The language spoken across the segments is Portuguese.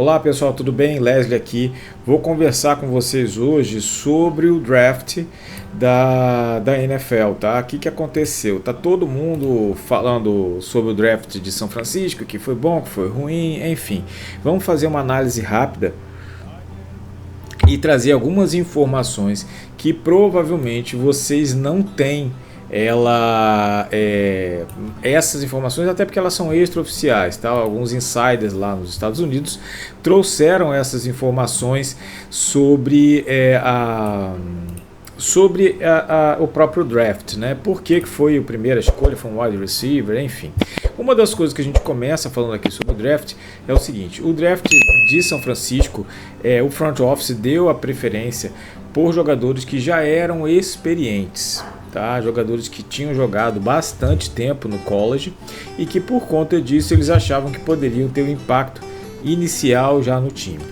Olá pessoal, tudo bem? Leslie aqui. Vou conversar com vocês hoje sobre o draft da NFL, tá? O que aconteceu? Tá todo mundo falando sobre o draft de São Francisco, que foi bom, que foi ruim, enfim. Vamos fazer uma análise rápida e trazer algumas informações que provavelmente vocês não têm essas informações, até porque elas são extraoficiais, tá? Alguns insiders lá nos Estados Unidos trouxeram essas informações sobre o próprio draft, né? Por que foi a primeira escolha, foi um wide receiver, enfim. Uma das coisas que a gente começa falando aqui sobre o draft é o seguinte: o draft de São Francisco, o front office deu a preferência por jogadores que já eram experientes, tá? Jogadores que tinham jogado bastante tempo no college e que por conta disso eles achavam que poderiam ter um impacto inicial já no time.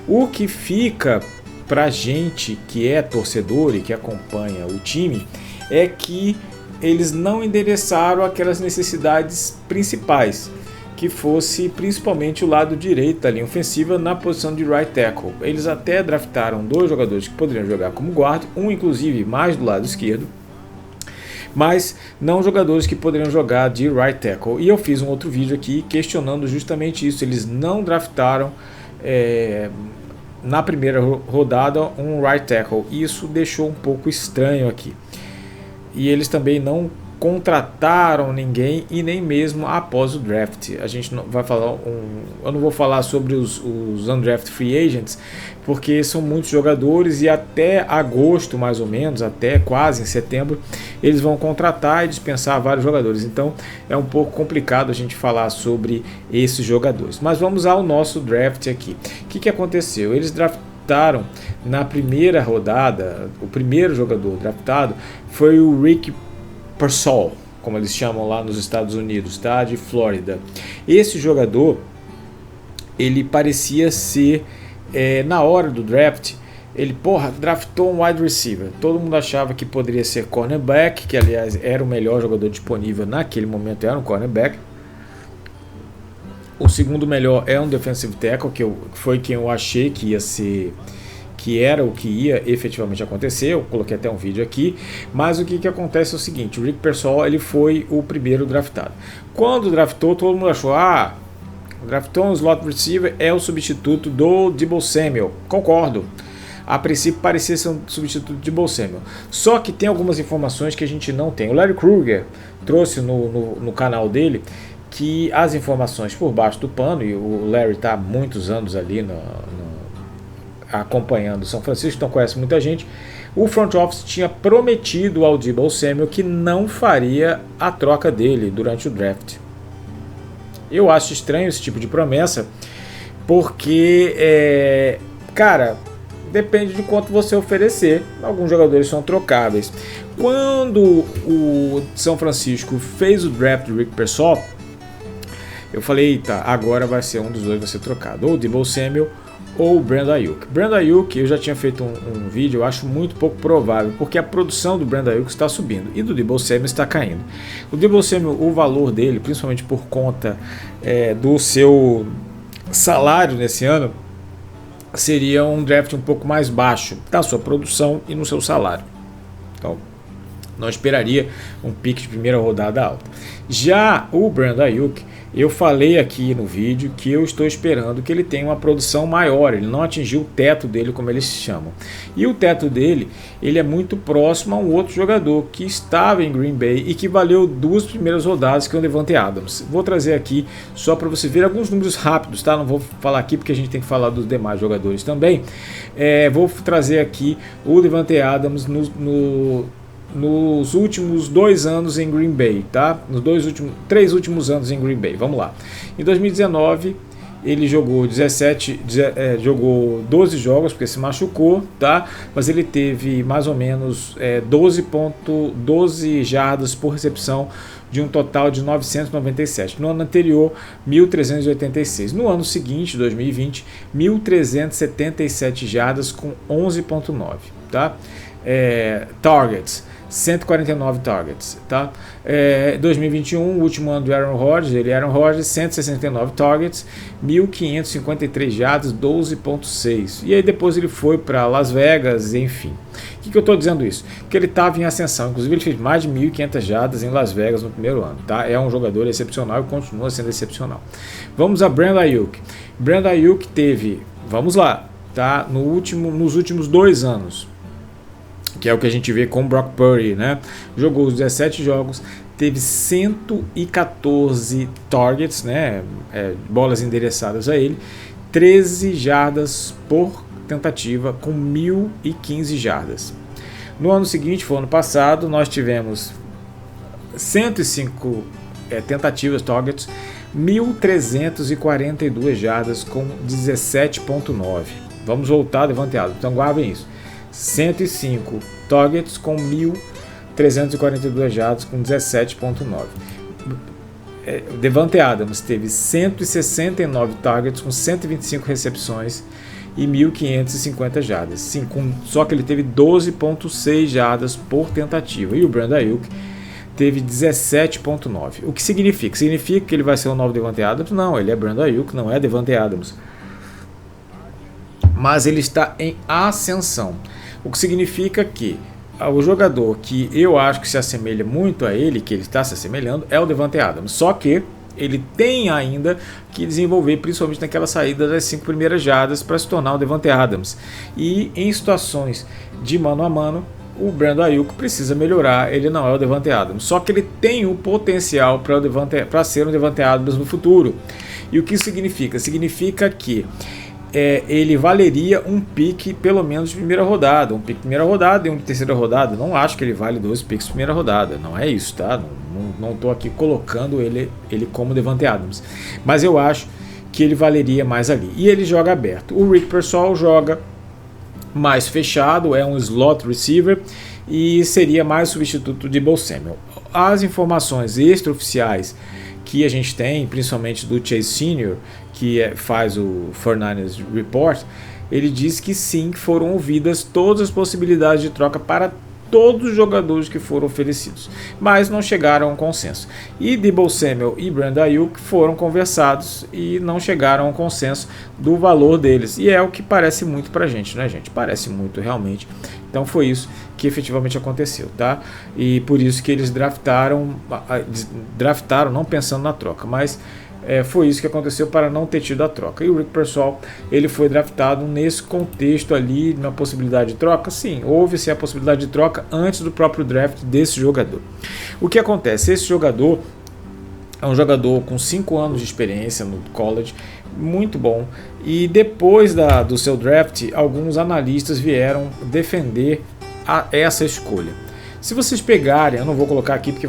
O que fica pra gente que é torcedor e que acompanha o time é que eles não endereçaram aquelas necessidades principais, que fosse principalmente o lado direito da linha ofensiva na posição de right tackle. Eles até draftaram dois jogadores que poderiam jogar como guard, um inclusive mais do lado esquerdo, mas não jogadores que poderiam jogar de right tackle. E eu fiz um outro vídeo aqui questionando justamente isso. Eles não draftaram na primeira rodada um right tackle. Isso deixou um pouco estranho aqui. E eles também não contrataram ninguém e nem mesmo após o draft. A gente não vai falar eu não vou falar sobre os undrafted free agents, porque são muitos jogadores e até agosto mais ou menos, até quase em setembro, eles vão contratar e dispensar vários jogadores. Então é um pouco complicado a gente falar sobre esses jogadores. Mas vamos ao nosso draft aqui. O que aconteceu? Eles draftaram na primeira rodada, o primeiro jogador draftado foi o Rick Pearsall, como eles chamam lá nos Estados Unidos, tá? De Flórida. Esse jogador, ele parecia ser, na hora do draft, ele draftou um wide receiver. Todo mundo achava que poderia ser cornerback, que aliás era o melhor jogador disponível naquele momento, era um cornerback. O segundo melhor é um defensive tackle, que foi quem eu achei que ia ser, que era o que ia efetivamente acontecer. Eu coloquei até um vídeo aqui, mas o que acontece é o seguinte: o Rick Pearsall, ele foi o primeiro draftado. Quando draftou, todo mundo achou, draftou um slot receiver, é o substituto do Deebo Samuel. Concordo, a princípio parecia ser um substituto de Deebo Samuel, só que tem algumas informações que a gente não tem. O Larry Krueger trouxe no canal dele que as informações por baixo do pano, e o Larry está há muitos anos ali acompanhando São Francisco, então conhece muita gente. O front office tinha prometido ao Deebo Samuel que não faria a troca dele durante o draft. Eu acho estranho esse tipo de promessa, porque cara, depende de quanto você oferecer. Alguns jogadores são trocáveis. Quando o São Francisco fez o draft do Rick Pearsall, eu falei, eita, agora vai ser um dos dois vai ser trocado, ou o Deebo Samuel ou o Brandon Aiyuk. Brandon Aiyuk, eu já tinha feito um vídeo, eu acho muito pouco provável, porque a produção do Brandon Aiyuk está subindo e do Deebo Samuel está caindo. O Deebo Samuel, o valor dele, principalmente por conta do seu salário nesse ano, seria um draft um pouco mais baixo da sua produção e no seu salário. Então, não esperaria um pick de primeira rodada alta. Já o Brandon Aiyuk, eu falei aqui no vídeo que eu estou esperando que ele tenha uma produção maior. Ele não atingiu o teto dele, como eles chamam. E o teto dele, ele é muito próximo a um outro jogador que estava em Green Bay e que valeu 2 primeiras rodadas, que é o Davante Adams. Vou trazer aqui só para você ver alguns números rápidos, tá? Não vou falar aqui porque a gente tem que falar dos demais jogadores também. Vou trazer aqui o Davante Adams nos últimos 2 anos em Green Bay, tá? Nos 3 últimos anos em Green Bay. Vamos lá. Em 2019 ele jogou jogou 12 jogos porque se machucou, tá? Mas ele teve mais ou menos 12 jardas por recepção, de um total de 997. No ano anterior, 1.386. No ano seguinte, 2020, 1.377 jardas com 11.9, tá? Targets, 149 targets, tá? 2021, o último ano do Aaron Rodgers, 169 targets, 1.553 jardas, 12.6. E aí depois ele foi para Las Vegas, enfim. O que eu estou dizendo isso? Que ele estava em ascensão, inclusive ele fez mais de 1.500 jardas em Las Vegas no primeiro ano, tá? É um jogador excepcional e continua sendo excepcional. Vamos a Brandon Aiyuk. Brandon Aiyuk teve, vamos lá, tá? Nos últimos 2 anos, que é o que a gente vê com o Brock Purdy, né? Jogou os 17 jogos, teve 114 targets, né? Bolas endereçadas a ele, 13 jardas por tentativa, com 1.015 jardas. No ano seguinte, foi ano passado, nós tivemos 105 tentativas, targets, 1.342 jardas com 17.9. Vamos voltar, Davante Adams, então guardem isso. 105 targets com 1.342 jardas com 17.9. Davante Adams teve 169 targets com 125 recepções e 1.550 jardas. Sim, só que ele teve 12.6 jardas por tentativa. E o Brandon Aiyuk teve 17.9. O que significa? Significa que ele vai ser o novo Davante Adams? Não, ele é Brandon Aiyuk, não é Davante Adams. Mas ele está em ascensão. O que significa que o jogador que eu acho que se assemelha muito a ele, que ele está se assemelhando, é o Davante Adams. Só que ele tem ainda que desenvolver, principalmente naquela saída das 5 primeiras jardas, para se tornar o Davante Adams. E em situações de mano a mano, o Brandon Aiyuk precisa melhorar, ele não é o Davante Adams. Só que ele tem o potencial para ser o Davante Adams no futuro. E o que isso significa? Significa que ele valeria um pique pelo menos de primeira rodada, um pique de primeira rodada e um de terceira rodada. Não acho que ele vale 2 piques de primeira rodada, não é isso, tá? Não estou aqui colocando ele como Davante Adams, mas eu acho que ele valeria mais ali. E ele joga aberto. O Rick Pearsall joga mais fechado, é um slot receiver e seria mais substituto de Deebo Samuel. As informações extraoficiais que a gente tem, principalmente do Chase Senior, que faz o 49ers Report, ele diz que sim, foram ouvidas todas as possibilidades de troca para todos os jogadores que foram oferecidos, mas não chegaram a um consenso. E Deebo Samuel e Brandon Aiyuk foram conversados e não chegaram a um consenso do valor deles, e é o que parece muito pra gente, né, gente? Parece muito realmente. Então foi isso que efetivamente aconteceu, tá? E por isso que eles draftaram não pensando na troca, mas foi isso que aconteceu para não ter tido a troca. E o Rick Pearsall, ele foi draftado nesse contexto ali, na possibilidade de troca. Sim, houve-se a possibilidade de troca antes do próprio draft desse jogador. O que acontece? Esse jogador é um jogador com 5 anos de experiência no college, muito bom, e depois do seu draft, alguns analistas vieram defender essa escolha. Se vocês pegarem, eu não vou colocar aqui porque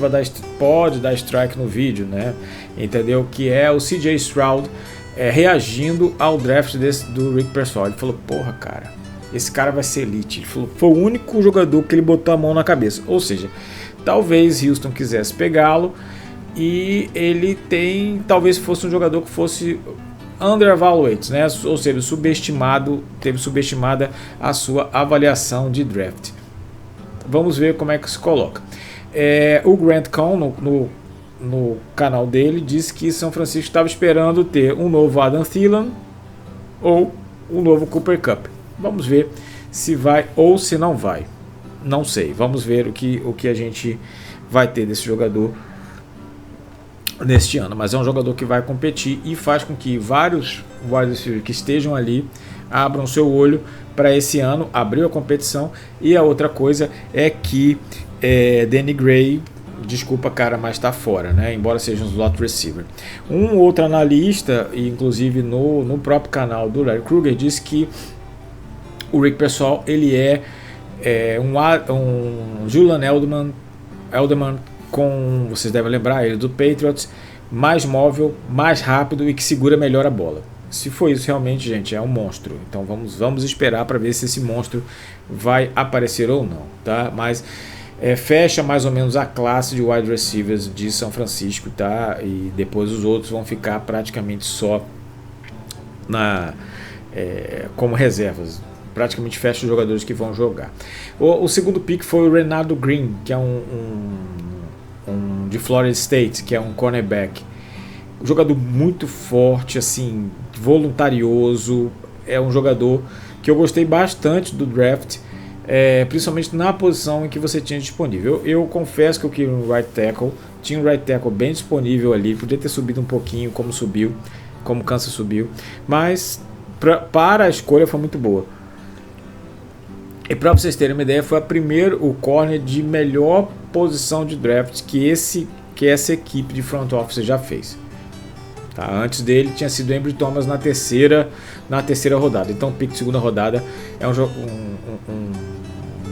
pode dar strike no vídeo, né? Entendeu? Que é o CJ Stroud reagindo ao draft do Rick Pearsall. Ele falou, porra, cara, esse cara vai ser elite. Ele falou, foi o único jogador que ele botou a mão na cabeça. Ou seja, talvez Houston quisesse pegá-lo e talvez fosse um jogador que fosse undervaluated, né? Ou seja, teve subestimada a sua avaliação de draft. Vamos ver como é que se coloca. O Grant Cohn, no canal dele, disse que São Francisco estava esperando ter um novo Adam Thielen ou um novo Cooper Kupp. Vamos ver se vai ou se não vai. Não sei. Vamos ver o que a gente vai ter desse jogador neste ano. Mas é um jogador que vai competir e faz com que vários wide receivers que estejam ali abram seu olho para esse ano, abriu a competição. E a outra coisa é que Danny Gray, desculpa cara, mas está fora, né? Embora seja um slot receiver. Um outro analista, inclusive no próprio canal do Larry Kruger, disse que o Rick Pearsall ele um Julian Edelman com, vocês devem lembrar ele do Patriots, mais móvel, mais rápido e que segura melhor a bola. Se for isso realmente, gente, é um monstro. Então vamos esperar para ver se esse monstro vai aparecer ou não, tá? Mas fecha mais ou menos a classe de wide receivers de São Francisco, tá? E depois os outros vão ficar praticamente só como reservas. praticamente fecha os jogadores que vão jogar. O segundo pick foi o Renaldo Green, que é um de Florida State, que é um cornerback. Um jogador muito forte, assim, voluntarioso. É um jogador que eu gostei bastante do draft, principalmente na posição em que você tinha disponível. Eu confesso que eu queria um right tackle, tinha um right tackle bem disponível ali, podia ter subido um pouquinho como subiu, como Kansas subiu, mas para a escolha foi muito boa. E para vocês terem uma ideia, foi o corner de melhor posição de draft que essa equipe de front office já fez. Tá? Antes dele tinha sido Ambry Thomas na terceira rodada. Então o pick de segunda rodada é um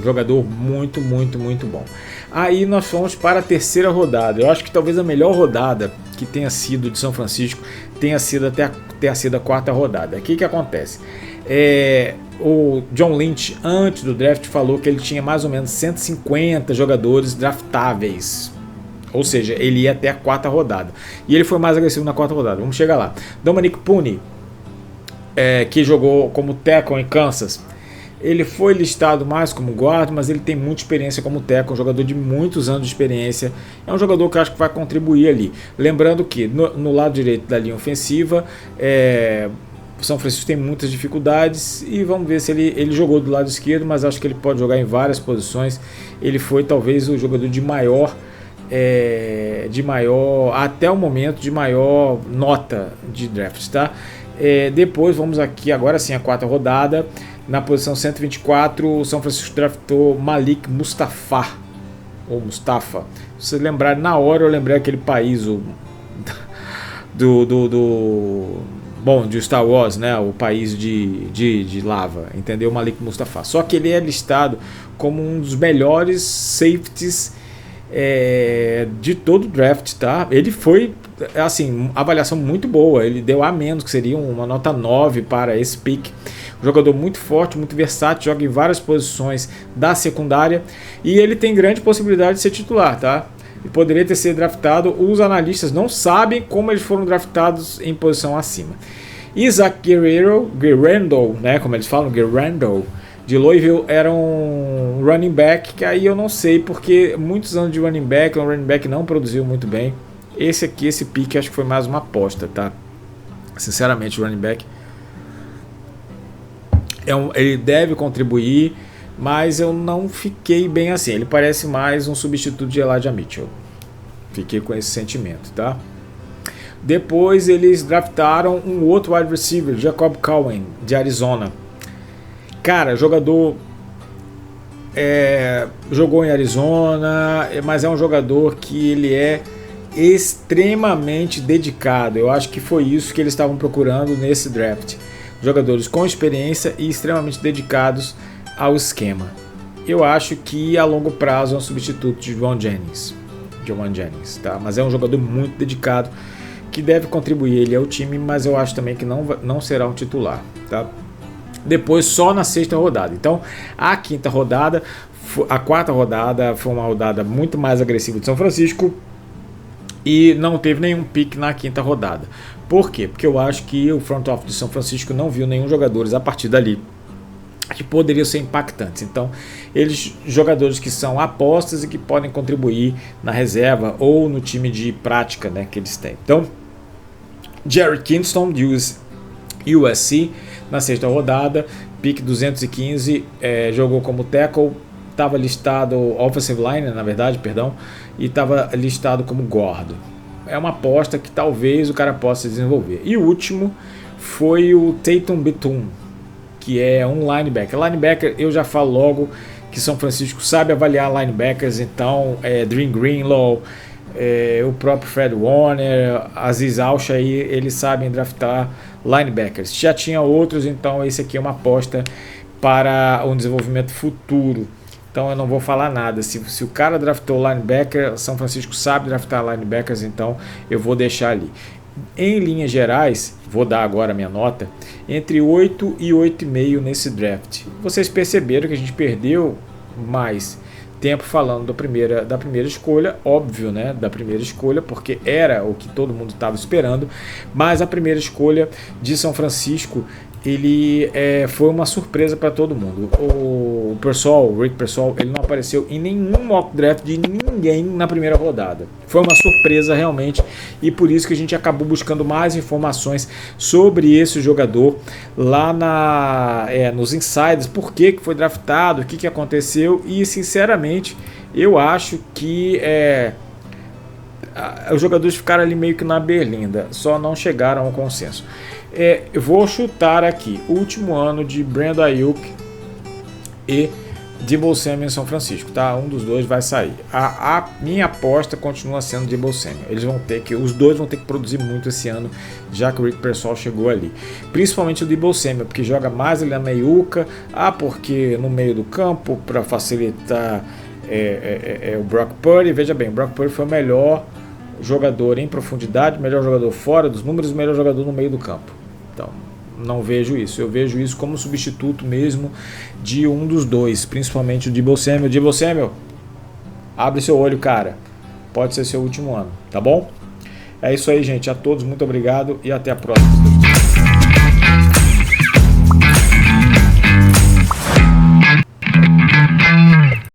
jogador muito, muito, muito bom. Aí nós fomos para a terceira rodada. Eu acho que talvez a melhor rodada que tenha sido de São Francisco tenha sido a quarta rodada. O que acontece? O John Lynch, antes do draft, falou que ele tinha mais ou menos 150 jogadores draftáveis. Ou seja, ele ia até a quarta rodada. E ele foi mais agressivo na quarta rodada. Vamos chegar lá. Dominic Puni, que jogou como tackle em Kansas, ele foi listado mais como guard, mas ele tem muita experiência como tackle, um jogador de muitos anos de experiência. É um jogador que eu acho que vai contribuir ali. Lembrando que no lado direito da linha ofensiva, São Francisco tem muitas dificuldades e vamos ver se ele jogou do lado esquerdo, mas acho que ele pode jogar em várias posições. Ele foi talvez o jogador de maior até o momento de maior nota de draft, tá? Depois vamos aqui agora sim a quarta rodada, na posição 124 o São Francisco draftou Malik Mustafa, ou Mustafa. Se vocês lembrarem, na hora eu lembrei aquele país de Star Wars, né? O país de lava, entendeu? Malik Mustafa. Só que ele é listado como um dos melhores safeties de todo o draft, tá? Ele foi, assim, avaliação muito boa. Ele deu A-, que seria uma nota 9 para esse pick. Um jogador muito forte, muito versátil, joga em várias posições da secundária e ele tem grande possibilidade de ser titular, tá? Ele poderia ter sido draftado. Os analistas não sabem como eles foram draftados em posição acima. Isaac Guerrero, né, como eles falam, Guerrero, de Louisville, era um running back, que aí eu não sei, porque muitos anos de running back, o running back não produziu muito bem. Esse pick, acho que foi mais uma aposta, tá? Sinceramente, o running back, ele deve contribuir, mas eu não fiquei bem assim. Ele parece mais um substituto de Elijah Mitchell. Fiquei com esse sentimento, tá? Depois eles draftaram um outro wide receiver, Jacob Cowan, de Arizona. Cara, jogador jogou em Arizona, mas é um jogador que ele é extremamente dedicado. Eu acho que foi isso que eles estavam procurando nesse draft. Jogadores com experiência e extremamente dedicados ao esquema. Eu acho que a longo prazo é um substituto de Jauan Jennings, tá? Mas é um jogador muito dedicado que deve contribuir ele ao time, mas eu acho também que não será um titular, tá? Depois só na sexta rodada. Então a quarta rodada foi uma rodada muito mais agressiva de São Francisco e não teve nenhum pick na quinta rodada. Por quê? Porque eu acho que o front office de São Francisco não viu nenhum jogadores a partir dali que poderiam ser impactantes. Então, jogadores que são apostas e que podem contribuir na reserva ou no time de prática, né, que eles têm. Então, Jerry Kingston, de USC, na sexta rodada, pick 215, jogou como tackle, estava listado, offensive line, na verdade, e estava listado como guard. É uma aposta que talvez o cara possa desenvolver. E o último foi o Tatum Bitum, que é um linebacker. Linebacker, eu já falo logo que São Francisco sabe avaliar linebackers, então Dream Greenlaw, o próprio Fred Warner, Aziz Alcha, aí, eles sabem draftar linebackers. Já tinha outros, então esse aqui é uma aposta para um desenvolvimento futuro. Então eu não vou falar nada. Se o cara draftou linebacker, São Francisco sabe draftar linebackers, então eu vou deixar ali. Em linhas gerais, vou dar agora a minha nota, entre 8 e 8,5 nesse draft. Vocês perceberam que a gente perdeu mais tempo falando da primeira escolha, óbvio, né? Da primeira escolha, porque era o que todo mundo estava esperando, mas a primeira escolha de São Francisco ele foi uma surpresa para todo mundo. O Rick Pearsall, ele não apareceu em nenhum mock draft de ninguém na primeira rodada. Foi uma surpresa realmente, e por isso que a gente acabou buscando mais informações sobre esse jogador lá nos insiders, por que foi draftado, o que aconteceu, e sinceramente eu acho que os jogadores ficaram ali meio que na berlinda, só não chegaram ao consenso. Eu vou chutar aqui, último ano de Brandon Aiyuk e Deebo Samuel em São Francisco, tá? Um dos dois vai sair. A minha aposta continua sendo Deebo Samuel. Os dois vão ter que produzir muito esse ano, já que o Rick Pearsall chegou ali. Principalmente o Deebo Samuel, porque joga mais ali na meiuca, porque no meio do campo, para facilitar o Brock Purdy. Veja bem, o Brock Purdy foi o melhor jogador em profundidade, melhor jogador fora dos números, melhor jogador no meio do campo. Então, não vejo isso. Eu vejo isso como substituto mesmo de um dos dois, principalmente o Deebo Samuel. Deebo Samuel, abre seu olho, cara. Pode ser seu último ano, tá bom? É isso aí, gente. A todos, muito obrigado e até a próxima.